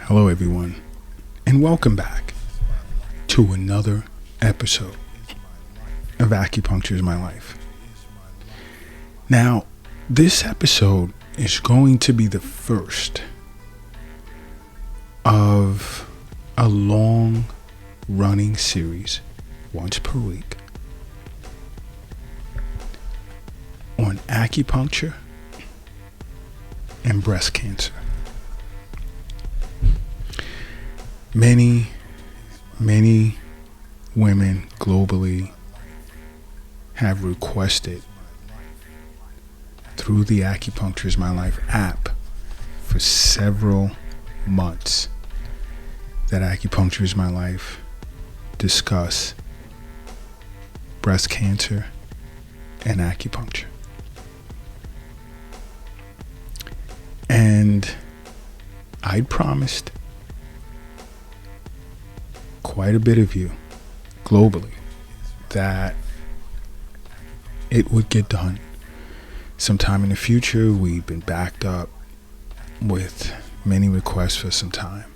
Hello, everyone, and welcome back to another episode of Acupuncture is My Life. Now, this episode is going to be the first of a long-running series, once per week, on acupuncture and breast cancer. Many women globally have requested through the Acupuncture is My Life app for several months that Acupuncture is My Life discuss breast cancer and acupuncture. And I'd promised quite a bit of you globally that it would get done sometime in the future. We've been backed up with many requests for some time,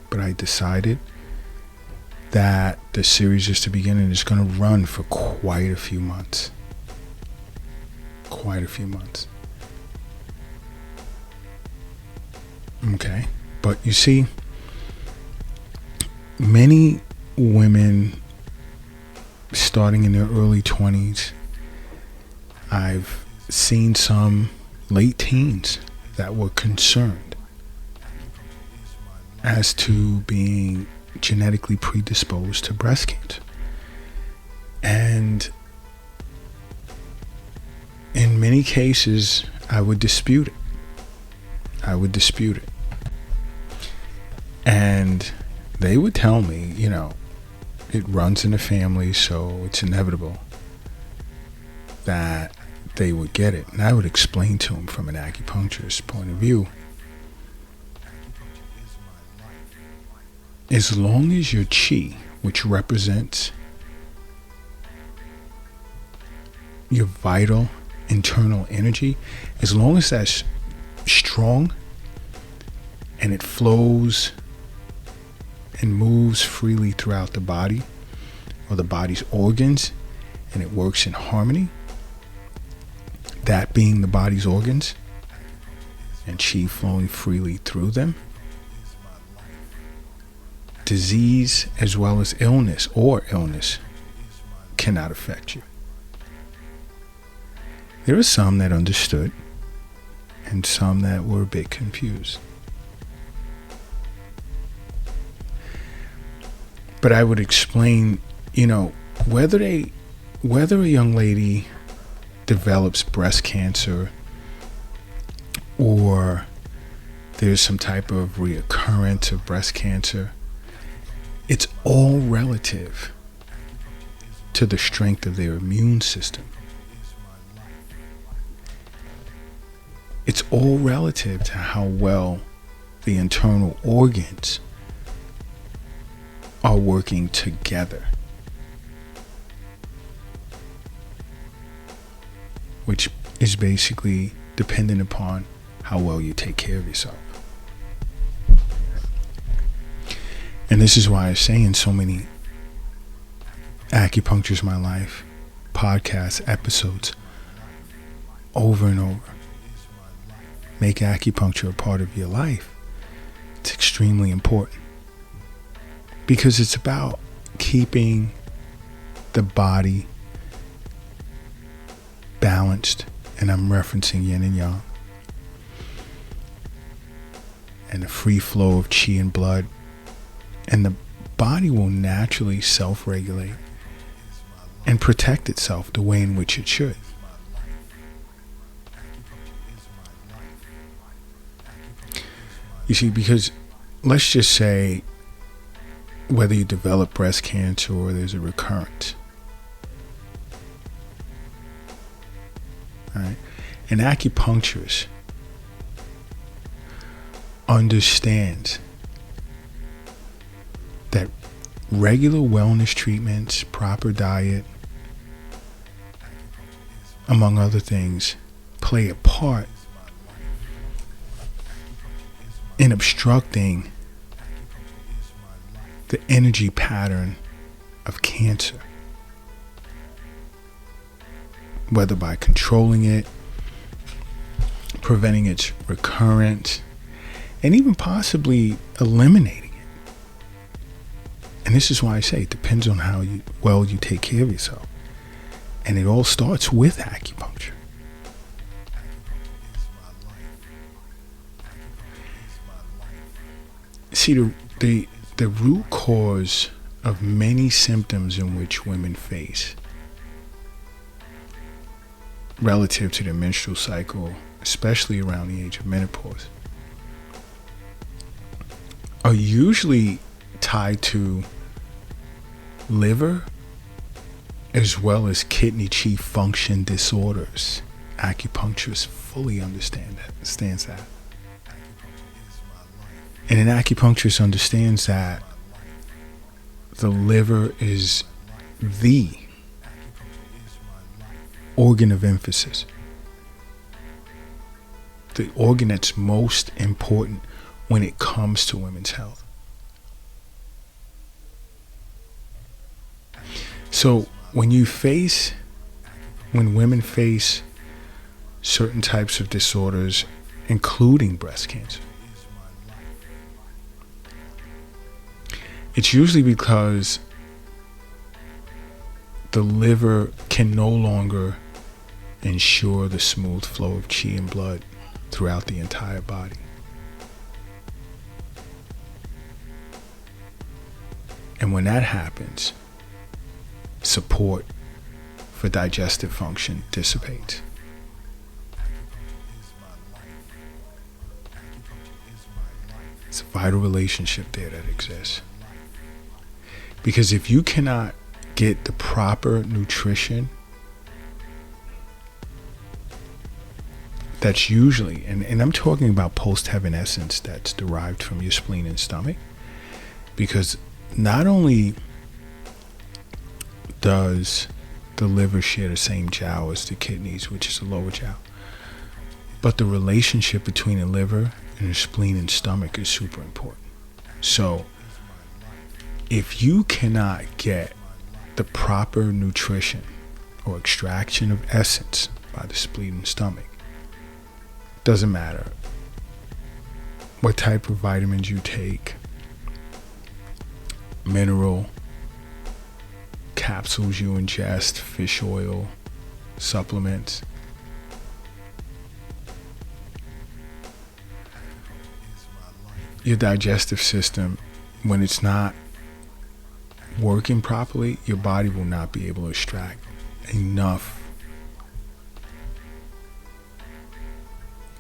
but I decided that the series is to begin and it's going to run for quite a few months. Okay, but you see, many women starting in their early 20s, I've seen some late teens that were concerned as to being genetically predisposed to breast cancer. And in many cases, I would dispute it. And they would tell me, it runs in the family, so it's inevitable that they would get it. And I would explain to them from an acupuncturist's point of view, as long as your chi, which represents your vital internal energy, as long as that's strong and it flows and moves freely throughout the body or the body's organs, and it works in harmony, that being the body's organs and chi flowing freely through them, disease as well as illness cannot affect you. There are some that understood and some that were a bit confused. But I would explain, whether a young lady develops breast cancer or there's some type of reoccurrence of breast cancer, it's all relative to the strength of their immune system. It's all relative to how well the internal organs are working together, which is basically dependent upon how well you take care of yourself. And this is why I say in so many Acupuncture is My Life podcast episodes over and over, make acupuncture a part of your life. It's extremely important, because it's about keeping the body balanced, and I'm referencing yin and yang, and the free flow of chi and blood, and the body will naturally self-regulate and protect itself the way in which it should. You see, because let's just say whether you develop breast cancer or there's a recurrence, right? An acupuncturist understands that regular wellness treatments, proper diet, among other things, play a part in obstructing the energy pattern of cancer, whether by controlling it, preventing its recurrence, and even possibly eliminating it. And this is why I say it depends on how well you take care of yourself. And it all starts with acupuncture. See, the root cause of many symptoms in which women face relative to their menstrual cycle, especially around the age of menopause, are usually tied to liver as well as kidney chi function disorders. Acupuncturists fully understands that. And an acupuncturist understands that the liver is the organ of emphasis, the organ that's most important when it comes to women's health. So when women face certain types of disorders, including breast cancer, it's usually because the liver can no longer ensure the smooth flow of chi and blood throughout the entire body. And when that happens, support for digestive function dissipates. It's a vital relationship there that exists. Because if you cannot get the proper nutrition, that's usually, and I'm talking about post-heaven essence that's derived from your spleen and stomach, because not only does the liver share the same jiao as the kidneys, which is the lower jiao, but the relationship between the liver and the spleen and stomach is super important. So if you cannot get the proper nutrition or extraction of essence by the spleen and stomach, doesn't matter what type of vitamins you take, mineral capsules you ingest, fish oil, supplements, your digestive system, when it's not working properly, your body will not be able to extract enough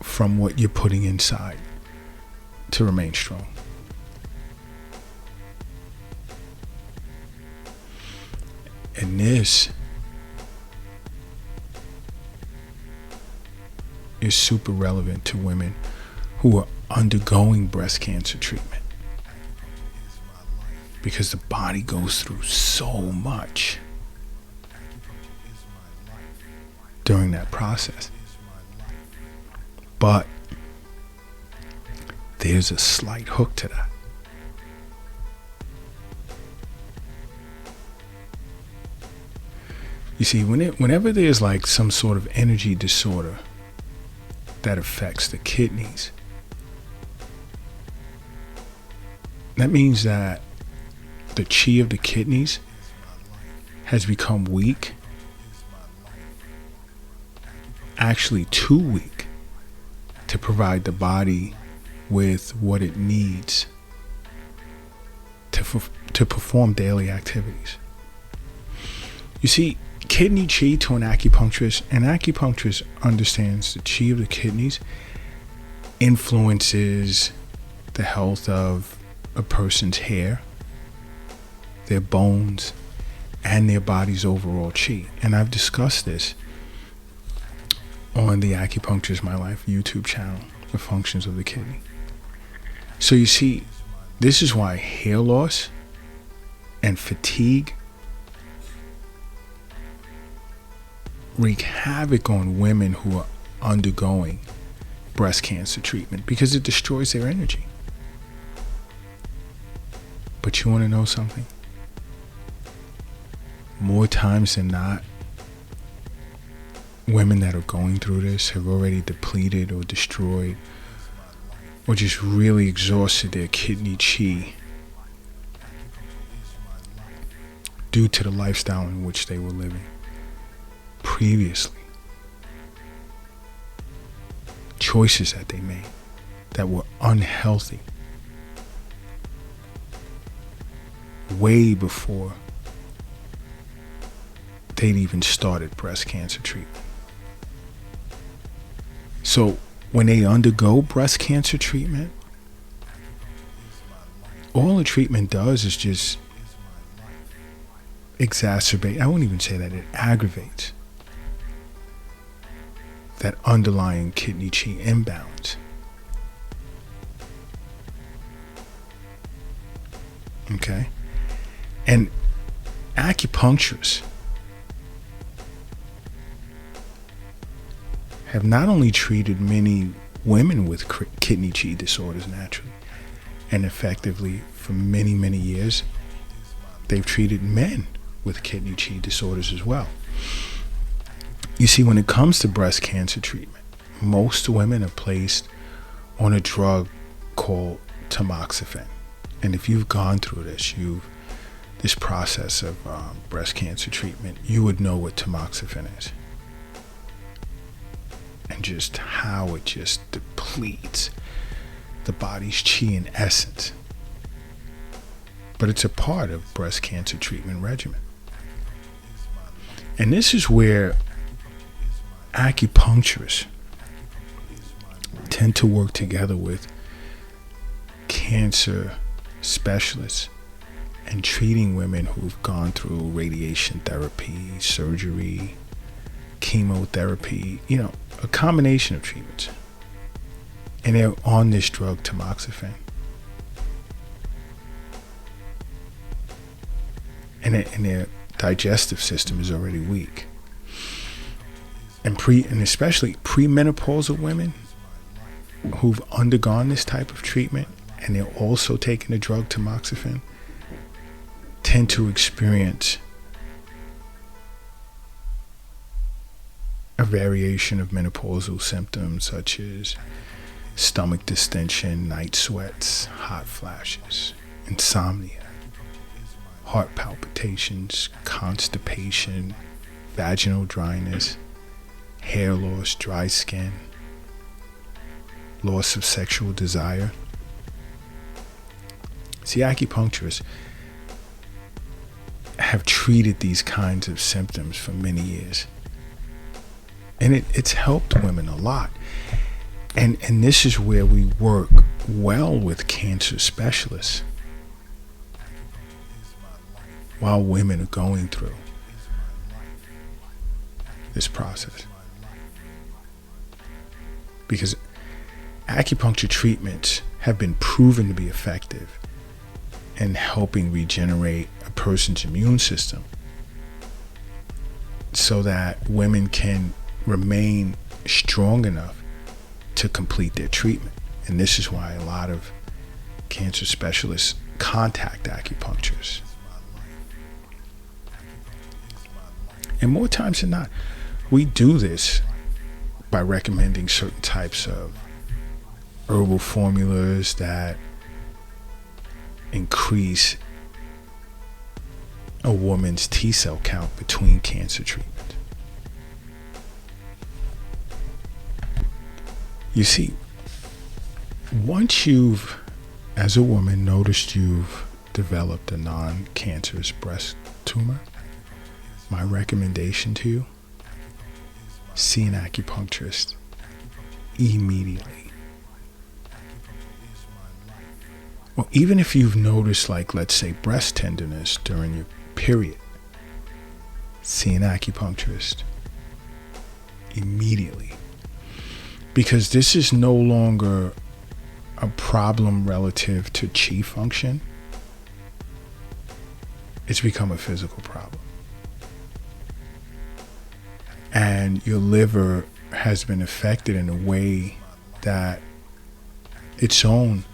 from what you're putting inside to remain strong. And this is super relevant to women who are undergoing breast cancer treatment, because the body goes through so much during that process. But there's a slight hook to that. You see, whenever there's like some sort of energy disorder that affects the kidneys, that means that the chi of the kidneys has become weak, actually too weak to provide the body with what it needs to perform daily activities. You see, kidney chi to an acupuncturist understands the chi of the kidneys influences the health of a person's hair, their bones, and their body's overall chi. And I've discussed this on the Acupuncture is My Life YouTube channel, the functions of the kidney. So you see, this is why hair loss and fatigue wreak havoc on women who are undergoing breast cancer treatment, because it destroys their energy. But you want to know something? More times than not, women that are going through this have already depleted or destroyed or just really exhausted their kidney chi due to the lifestyle in which they were living previously. Choices that they made that were unhealthy way before they'd even started breast cancer treatment. So when they undergo breast cancer treatment, all the treatment does is just exacerbate. I wouldn't even say that, it aggravates that underlying kidney chi imbalance. Okay? And acupuncturists have not only treated many women with kidney chi disorders naturally and effectively for many, many years, they've treated men with kidney chi disorders as well. You see, when it comes to breast cancer treatment, most women are placed on a drug called tamoxifen. And if you've gone through this process of breast cancer treatment, you would know what tamoxifen is. And just how it just depletes the body's chi in essence. But it's a part of breast cancer treatment regimen. And this is where acupuncturists tend to work together with cancer specialists and treating women who've gone through radiation therapy, surgery, chemotherapy, a combination of treatments. And they're on this drug tamoxifen. And their digestive system is already weak. And especially premenopausal women who've undergone this type of treatment and they're also taking the drug tamoxifen tend to experience a variation of menopausal symptoms such as stomach distension, night sweats, hot flashes, insomnia, heart palpitations, constipation, vaginal dryness, hair loss, dry skin, loss of sexual desire. See, acupuncturists have treated these kinds of symptoms for many years. And it's helped women a lot. And this is where we work well with cancer specialists while women are going through this process. Because acupuncture treatments have been proven to be effective in helping regenerate a person's immune system so that women can remain strong enough to complete their treatment. And this is why a lot of cancer specialists contact acupuncturists. And more times than not, we do this by recommending certain types of herbal formulas that increase a woman's T cell count between cancer treatment. You see, once you've, as a woman, noticed you've developed a non-cancerous breast tumor, my recommendation to you, see an acupuncturist immediately. Well, even if you've noticed, like, let's say, breast tenderness during your period, see an acupuncturist immediately. Because this is no longer a problem relative to chi function. It's become a physical problem. And your liver has been affected in a way that its own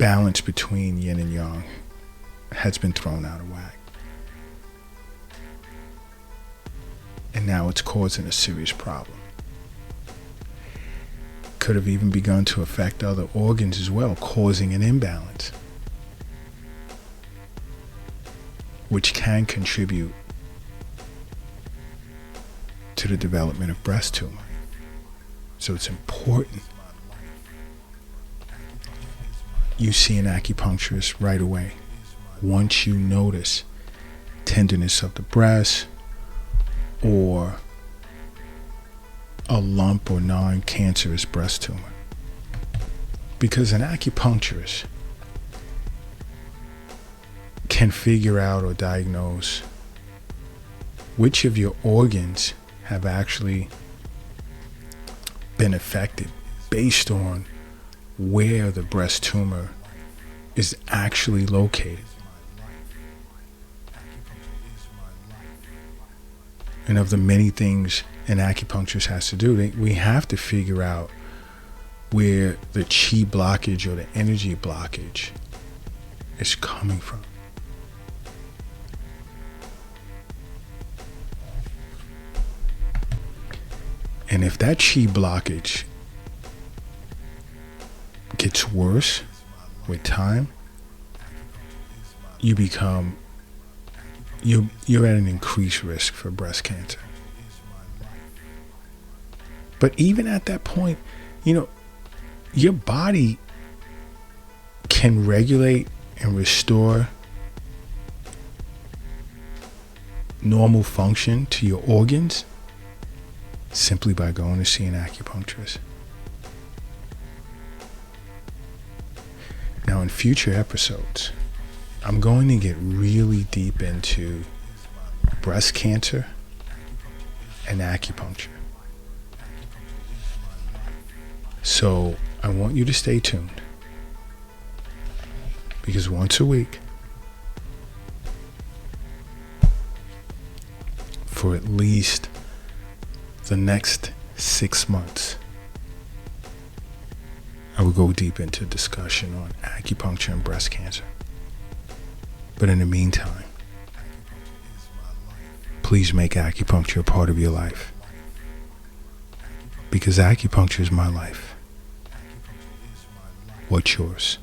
balance between yin and yang has been thrown out of whack. And now it's causing a serious problem. Could have even begun to affect other organs as well, causing an imbalance, which can contribute to the development of breast tumor. So it's important you see an acupuncturist right away once you notice tenderness of the breast or a lump or non-cancerous breast tumor. Because an acupuncturist can figure out or diagnose which of your organs have actually been affected based on where the breast tumor is actually located. And of the many things an acupuncturist has to do, we have to figure out where the chi blockage or the energy blockage is coming from. And if that chi blockage gets worse with time, you're at an increased risk for breast cancer. But even at that point, your body can regulate and restore normal function to your organs simply by going to see an acupuncturist. Now, in future episodes, I'm going to get really deep into breast cancer and acupuncture. So I want you to stay tuned, because once a week, for at least the next 6 months, I will go deep into discussion on acupuncture and breast cancer. But in the meantime, please make acupuncture a part of your life, because acupuncture is my life. What's yours?